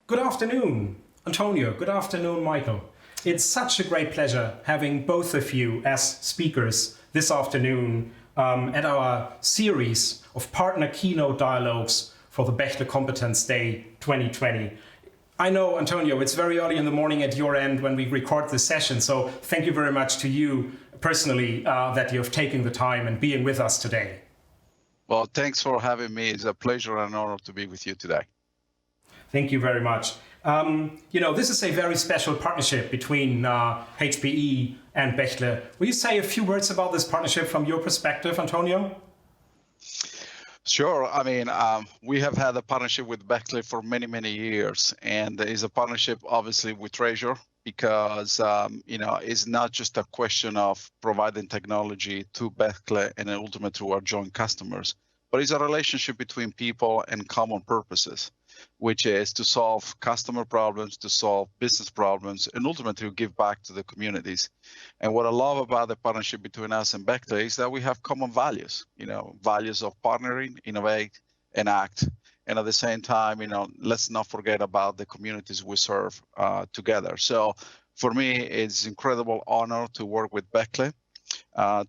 Good afternoon, Antonio. Good afternoon, Michael. It's such a great pleasure having both of you as speakers this afternoon at our series of partner keynote dialogues for the Bechtle Competence Day 2020. I know, Antonio, it's very early in the morning at your end when we record this session, so thank you very much to you personally that you have taken the time and being with us today. Well, thanks for having me. It's a pleasure and an honor to be with you today. Thank you very much. This is a very special partnership between HPE and Bechtle. Will you say a few words about this partnership from your perspective, Antonio? Sure. I mean, we have had a partnership with Bechtle for many, many years, and there is a partnership, obviously, with Treasure because, it's not just a question of providing technology to Bechtle and ultimately to our joint customers, but it's a relationship between people and common purposes, which is to solve customer problems, to solve business problems, and ultimately to give back to the communities. And what I love about the partnership between us and Bechtle is that we have common values, values of partnering, innovate, and act. And at the same time, let's not forget about the communities we serve together. So for me, it's incredible honor to work with Bechtle.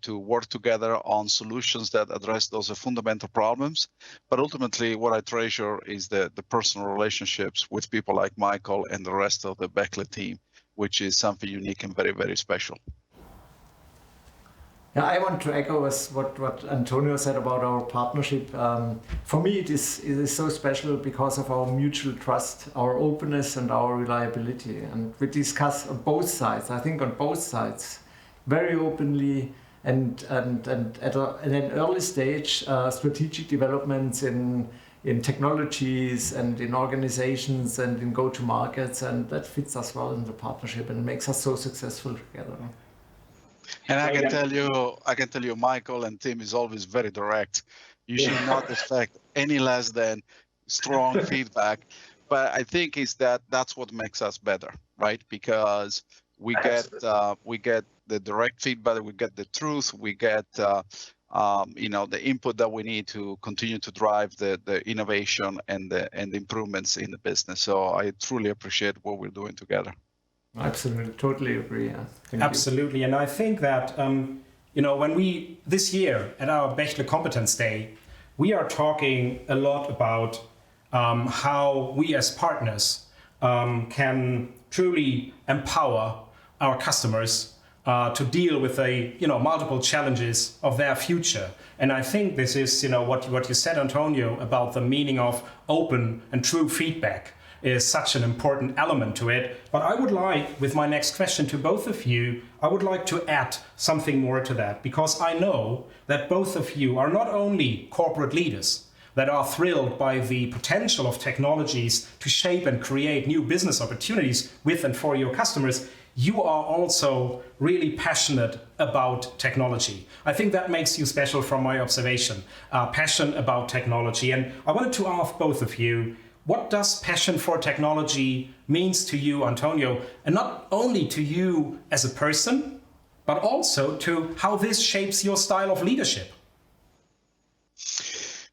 To work together on solutions that address those fundamental problems. But ultimately, what I treasure is the personal relationships with people like Michael and the rest of the Bechtle team, which is something unique and very, very special. Yeah, I want to echo what Antonio said about our partnership. For me, it is so special because of our mutual trust, our openness, and our reliability. And we discuss on both sides, I think on both sides, very openly and at an early stage, strategic developments in technologies and in organizations and in go-to-markets, and that fits us well in the partnership and makes us so successful together. And I can tell you, Michael and Tim is always very direct. You should not expect any less than strong feedback. But I think that's what makes us better, right? Because we get the direct feedback, we get the truth, we get the input that we need to continue to drive the innovation and the improvements in the business. So I truly appreciate what we're doing together. Absolutely, totally agree. Yeah. Absolutely, and I think that when we this year at our Bechtle Competence Day, we are talking a lot about how we as partners can truly empower our customers to deal with the multiple challenges of their future. And I think this is what you said, Antonio, about the meaning of open and true feedback is such an important element to it. But I would like, with my next question to both of you, I would like to add something more to that, because I know that both of you are not only corporate leaders that are thrilled by the potential of technologies to shape and create new business opportunities with and for your customers, you are also really passionate about technology. I think that makes you special from my observation, passion about technology. And I wanted to ask both of you, what does passion for technology means to you, Antonio, and not only to you as a person, but also to how this shapes your style of leadership?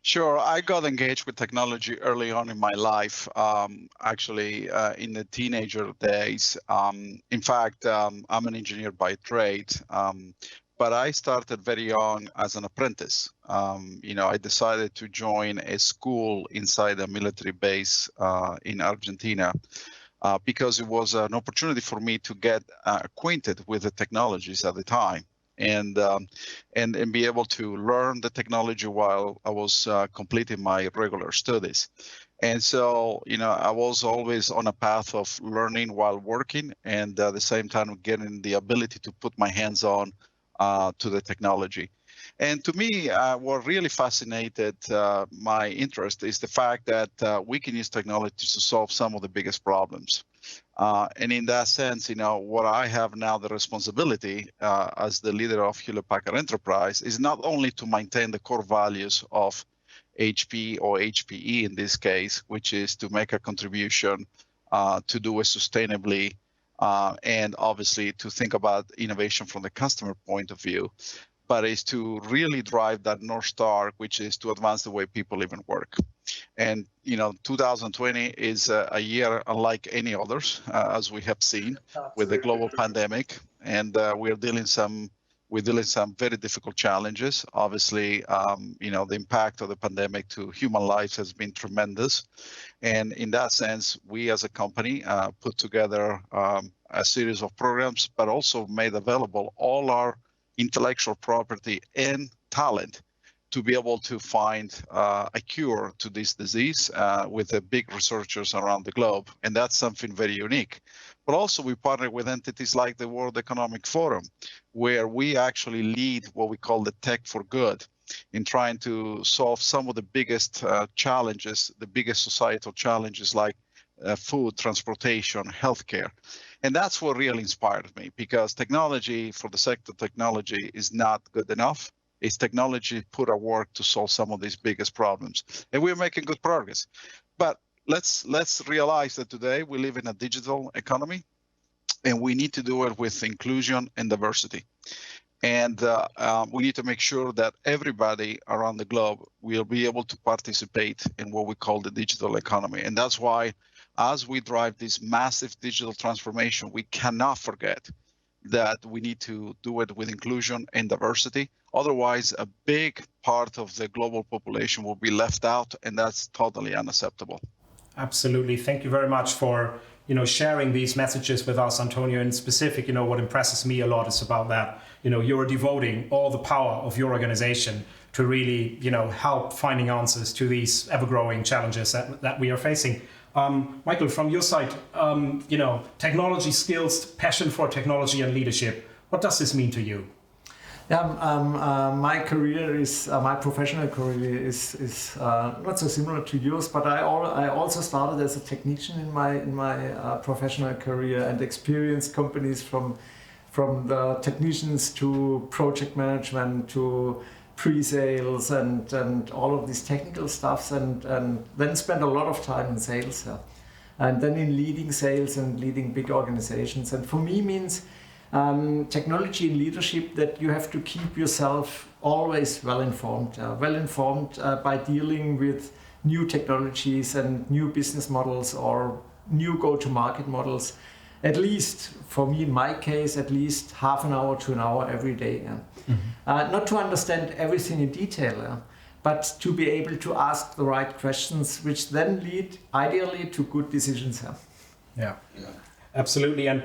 Sure. I got engaged with technology early on in my life, in the teenager days. In fact, I'm an engineer by trade, but I started very young as an apprentice. I decided to join a school inside a military base in Argentina because it was an opportunity for me to get acquainted with the technologies at the time. And be able to learn the technology while I was completing my regular studies. And so, I was always on a path of learning while working, and at the same time getting the ability to put my hands on to the technology. And to me, what really fascinated my interest is the fact that we can use technology to solve some of the biggest problems. And in that sense, what I have now the responsibility as the leader of Hewlett Packard Enterprise is not only to maintain the core values of HP or HPE in this case, which is to make a contribution, to do it sustainably, and obviously to think about innovation from the customer point of view, but it's to really drive that North Star, which is to advance the way people live and work. And 2020 is a year unlike any others, as we have seen with the global pandemic, and we're dealing some very difficult challenges. Obviously, the impact of the pandemic to human life has been tremendous, and in that sense, we as a company put together a series of programs, but also made available all our intellectual property and talent to be able to find a cure to this disease with the big researchers around the globe. And that's something very unique. But also we partner with entities like the World Economic Forum, where we actually lead what we call the tech for good in trying to solve some of the biggest challenges, the biggest societal challenges like food, transportation, healthcare. And that's what really inspired me, because technology, for the sector, technology is not good enough. It's technology put at work to solve some of these biggest problems. And we're making good progress. But let's realize that today we live in a digital economy, and we need to do it with inclusion and diversity. And we need to make sure that everybody around the globe will be able to participate in what we call the digital economy. And that's why, as we drive this massive digital transformation, we cannot forget that we need to do it with inclusion and diversity. Otherwise, a big part of the global population will be left out, and that's totally unacceptable. Absolutely. Thank you very much for sharing these messages with us, Antonio. In specific, what impresses me a lot is about that. You're devoting all the power of your organization to really, help finding answers to these ever-growing challenges that we are facing. Michael, from your side, technology skills, passion for technology and leadership. What does this mean to you? Yeah, my career is my professional career is not so similar to yours, but I also started as a technician in my professional career and experienced companies from the technicians to project management to pre-sales and all of these technical stuffs, and then spent a lot of time in sales, and then in leading sales and leading big organizations. And for me means technology and leadership that you have to keep yourself always well informed by dealing with new technologies and new business models or new go-to-market models. At least for me, in my case, at least half an hour to an hour every day. Not to understand everything in detail, but to be able to ask the right questions, which then lead ideally to good decisions. Yeah, absolutely. And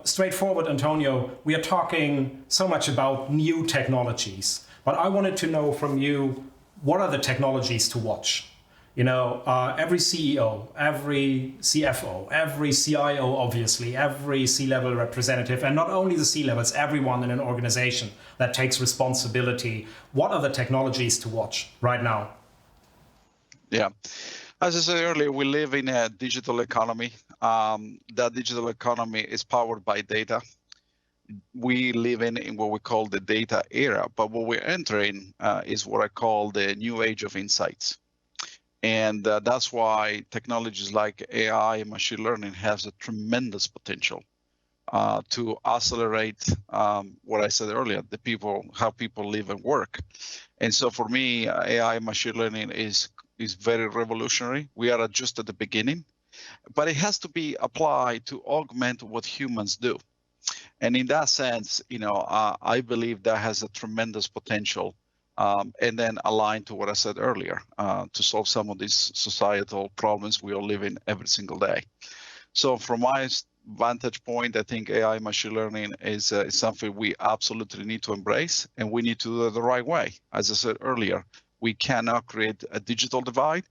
straightforward, Antonio, we are talking so much about new technologies, but I wanted to know from you, what are the technologies to watch? Every CEO, every CFO, every CIO, obviously, every C-level representative, and not only the C-levels, everyone in an organization that takes responsibility. What are the technologies to watch right now? Yeah. As I said earlier, we live in a digital economy. That digital economy is powered by data. We live in what we call the data era, but what we're entering is what I call the new age of insights. And that's why technologies like AI and machine learning has a tremendous potential to accelerate what I said earlier, how people live and work. And so for me, AI and machine learning is very revolutionary. We are just at the beginning, but it has to be applied to augment what humans do. And in that sense, I believe that has a tremendous potential. And then aligned to what I said earlier, to solve some of these societal problems we are living every single day. So from my vantage point, I think AI machine learning is something we absolutely need to embrace, and we need to do it the right way. As I said earlier, we cannot create a digital divide,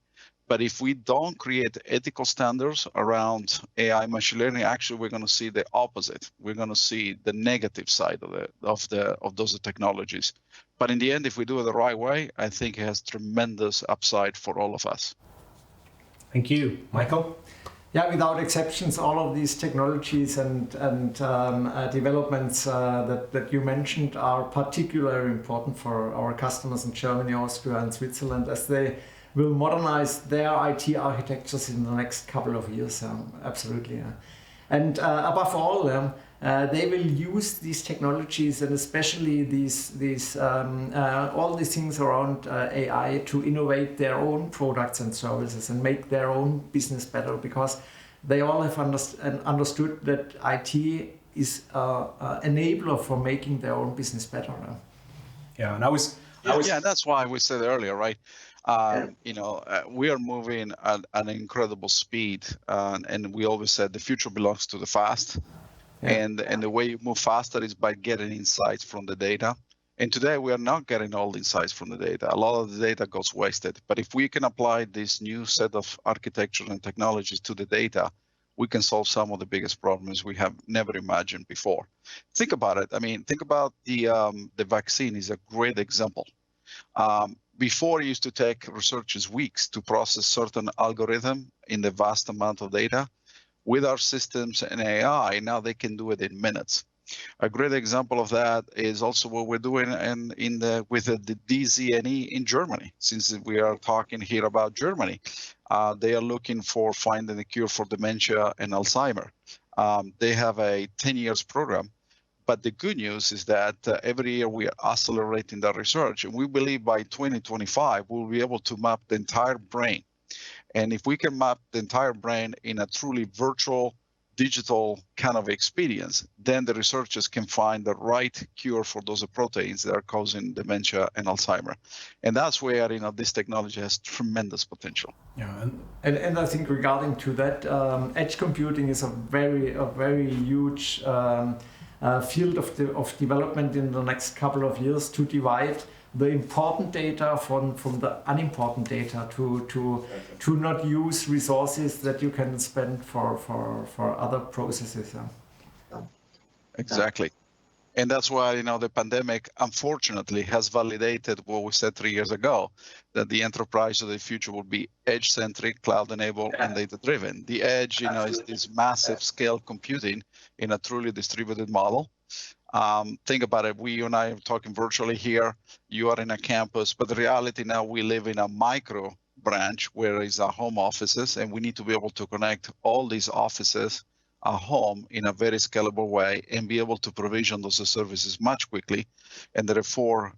but if we don't create ethical standards around AI machine learning, actually we're going to see the opposite. We're going to see the negative side of those technologies. But in the end, if we do it the right way, I think it has tremendous upside for all of us. Thank you. Michael? Yeah, without exceptions, all of these technologies and developments that you mentioned are particularly important for our customers in Germany, Austria, and Switzerland, as they will modernize their IT architectures in the next couple of years. Absolutely. And above all, they will use these technologies and especially all these things around AI to innovate their own products and services and make their own business better, because they all have understood that IT is an enabler for making their own business better now. Yeah, and yeah, that's why we said earlier, right? We are moving at an incredible speed, and we always said the future belongs to the fast. Yeah. And the way you move faster is by getting insights from the data. And today we are not getting all the insights from the data. A lot of the data goes wasted. But if we can apply this new set of architecture and technologies to the data, we can solve some of the biggest problems we have never imagined before. Think about it. I mean, think about the vaccine is a great example. Before, it used to take researchers weeks to process certain algorithm in the vast amount of data. With our systems and AI, now they can do it in minutes. A great example of that is also what we're doing with the DZNE in Germany. Since we are talking here about Germany, they are looking for finding a cure for dementia and Alzheimer. They have a 10 years program. But the good news is that every year we are accelerating that research, and we believe by 2025 we'll be able to map the entire brain. And if we can map the entire brain in a truly virtual, digital kind of experience, then the researchers can find the right cure for those proteins that are causing dementia and Alzheimer. And that's where this technology has tremendous potential. Yeah, and I think regarding to that, edge computing is a very huge field of development in the next couple of years, to divide the important data from the unimportant data, to not use resources that you can spend for other processes. Exactly. And that's why the pandemic unfortunately has validated what we said 3 years ago, that the enterprise of the future will be edge-centric, cloud-enabled, and data-driven. The edge is this massive scale computing in a truly distributed model. Think about it. You and I are talking virtually here. You are in a campus, but the reality now, we live in a micro branch where is our home offices, and we need to be able to connect all these offices at home in a very scalable way and be able to provision those services much quickly. And therefore,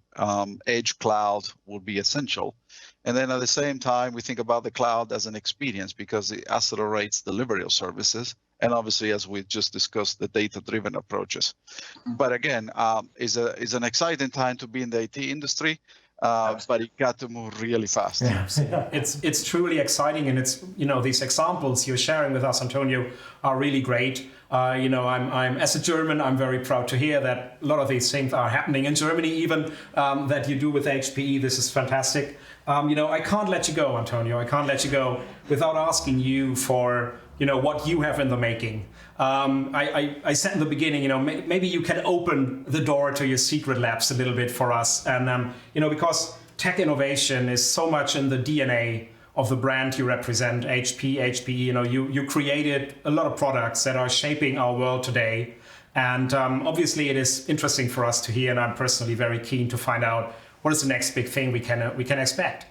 edge cloud will be essential. And then at the same time, we think about the cloud as an experience because it accelerates delivery of services. And obviously, as we just discussed, the data-driven approaches. But again, is an exciting time to be in the IT industry, but it got to move really fast. Yeah. It's truly exciting, and it's these examples you're sharing with us, Antonio, are really great. I'm as a German, I'm very proud to hear that a lot of these things are happening in Germany, even that you do with HPE. This is fantastic. I can't let you go, Antonio. I can't let you go without asking you for what you have in the making. I said in the beginning, maybe you can open the door to your secret labs a little bit for us. And, because tech innovation is so much in the DNA of the brand you represent, HPE, you created a lot of products that are shaping our world today. And obviously it is interesting for us to hear, and I'm personally very keen to find out what is the next big thing we can expect.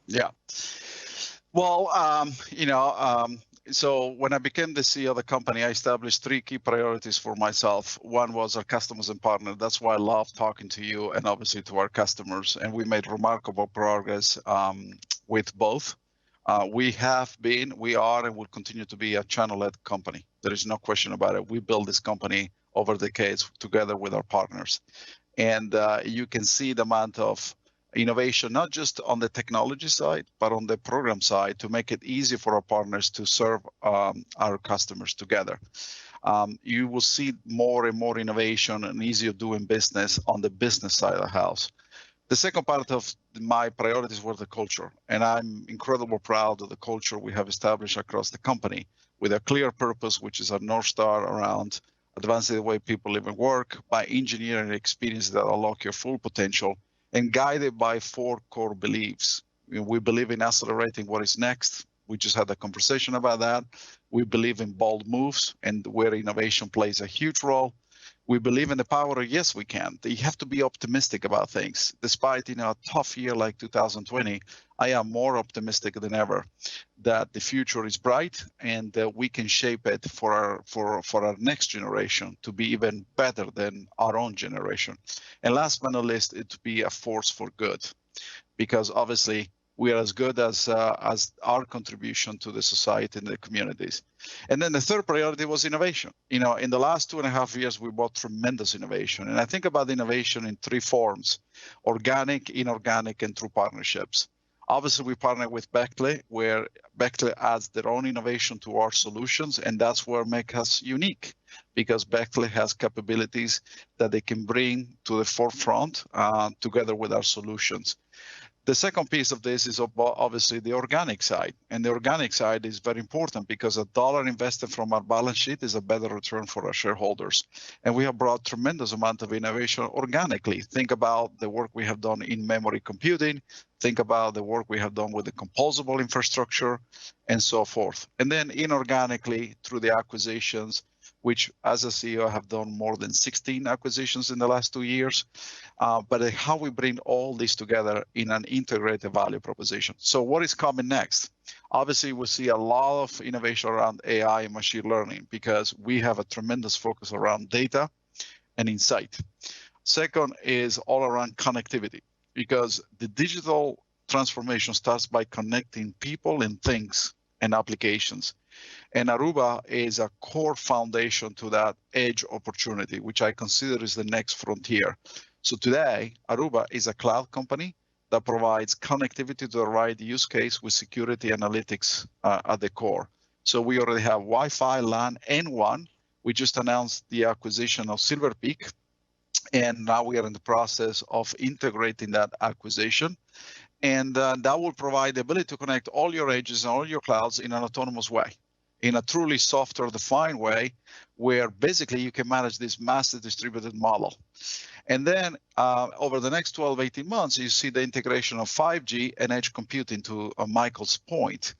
Yeah. Well, so when I became the CEO of the company, I established 3 key priorities for myself. One was our customers and partners. That's why I love talking to you and obviously to our customers. And we made remarkable progress with both. We are, and will continue to be a channel-led company. There is no question about it. We built this company over decades together with our partners. And you can see the amount of innovation, not just on the technology side, but on the program side, to make it easy for our partners to serve our customers together. You will see more and more innovation and easier doing business on the business side of the house. The second part of my priorities were the culture, and I'm incredibly proud of the culture we have established across the company with a clear purpose, which is a North Star around advancing the way people live and work by engineering experiences that unlock your full potential, and guided by 4 core beliefs. We believe in accelerating what is next. We just had a conversation about that. We believe in bold moves and where innovation plays a huge role. We believe in the power of yes, we can. You have to be optimistic about things. Despite a tough year like 2020, I am more optimistic than ever that the future is bright and that we can shape it for our next generation to be even better than our own generation. And last but not least, it to be a force for good, because obviously we are as good as our contribution to the society and the communities. And then the third priority was innovation. In the last 2.5 years, we brought tremendous innovation. And I think about innovation in three forms: organic, inorganic, and through partnerships. Obviously, we partner with Beckley, where Beckley adds their own innovation to our solutions, and that's what makes us unique, because Beckley has capabilities that they can bring to the forefront together with our solutions. The second piece of this is obviously the organic side. And the organic side is very important because $1 invested from our balance sheet is a better return for our shareholders. And we have brought tremendous amount of innovation organically. Think about the work we have done in memory computing. Think about the work we have done with the composable infrastructure and so forth. And then inorganically through the acquisitions, which as a CEO I have done more than 16 acquisitions in the last 2 years, but how we bring all this together in an integrated value proposition. So what is coming next? Obviously, we see a lot of innovation around AI and machine learning because we have a tremendous focus around data and insight. Second is all around connectivity, because the digital transformation starts by connecting people and things and applications. And Aruba is a core foundation to that edge opportunity, which I consider is the next frontier. So today, Aruba is a cloud company that provides connectivity to the right use case with security analytics at the core. So we already have Wi-Fi, LAN, and WAN. We just announced the acquisition of Silver Peak, and now we are in the process of integrating that acquisition. And that will provide the ability to connect all your edges and all your clouds in an autonomous way, in a truly software-defined way, where basically you can manage this massive distributed model. And then over the next 12, 18 months, you see the integration of 5G and edge computing, to Michael's point,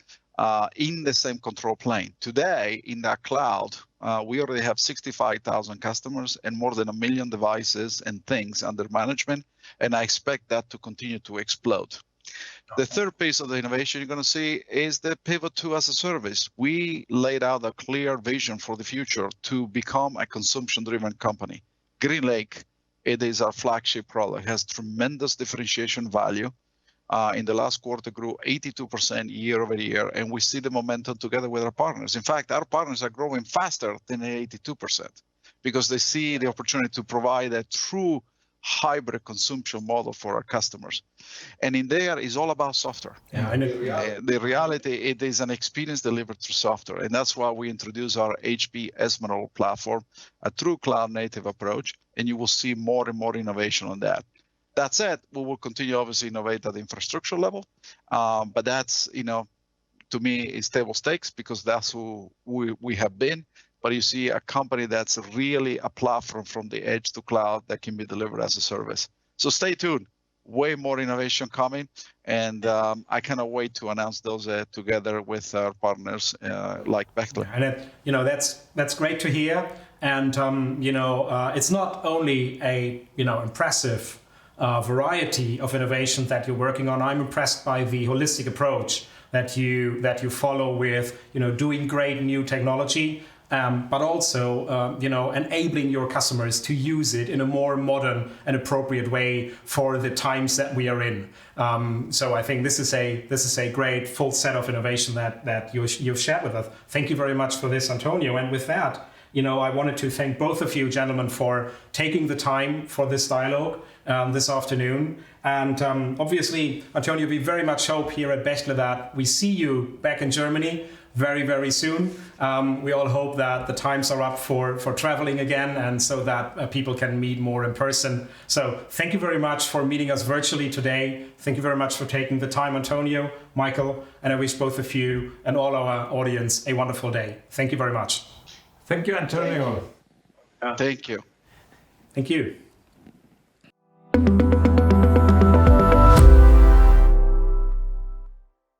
in the same control plane. Today, in that cloud, we already have 65,000 customers and more than 1 million devices and things under management, and I expect that to continue to explode. The third piece of the innovation you're going to see is the pivot to as a service. We laid out a clear vision for the future to become a consumption-driven company. GreenLake, it is our flagship product. It has tremendous differentiation value. In the last quarter, grew 82% year over year, and we see the momentum together with our partners. In fact, our partners are growing faster than the 82% because they see the opportunity to provide a true hybrid consumption model for our customers. And in there is all about software. Yeah, the reality, it is an experience delivered through software. And that's why we introduce our HP Emerald platform, a true cloud native approach, and you will see more and more innovation on that. That said, we will continue obviously innovate at the infrastructure level, but that's, to me, is table stakes because that's who we have been. But you see a company that's really a platform from the edge to cloud that can be delivered as a service. So stay tuned. Way more innovation coming, and I cannot wait to announce those together with our partners like Beckley. And that's great to hear. And it's not only a impressive variety of innovation that you're working on. I'm impressed by the holistic approach that you follow with doing great new technology. But also, enabling your customers to use it in a more modern and appropriate way for the times that we are in. So I think this is a great full set of innovation that you've shared with us. Thank you very much for this, Antonio. And with that, I wanted to thank both of you gentlemen for taking the time for this dialogue this afternoon. And obviously, Antonio, we very much hope here at Bechtle that we see you back in Germany very, very soon. We all hope that the times are up for traveling again, and so that people can meet more in person. So thank you very much for meeting us virtually today. Thank you very much for taking the time, Antonio, Michael, and I wish both of you and all our audience a wonderful day. Thank you very much. Thank you, Antonio. Thank you. Thank you.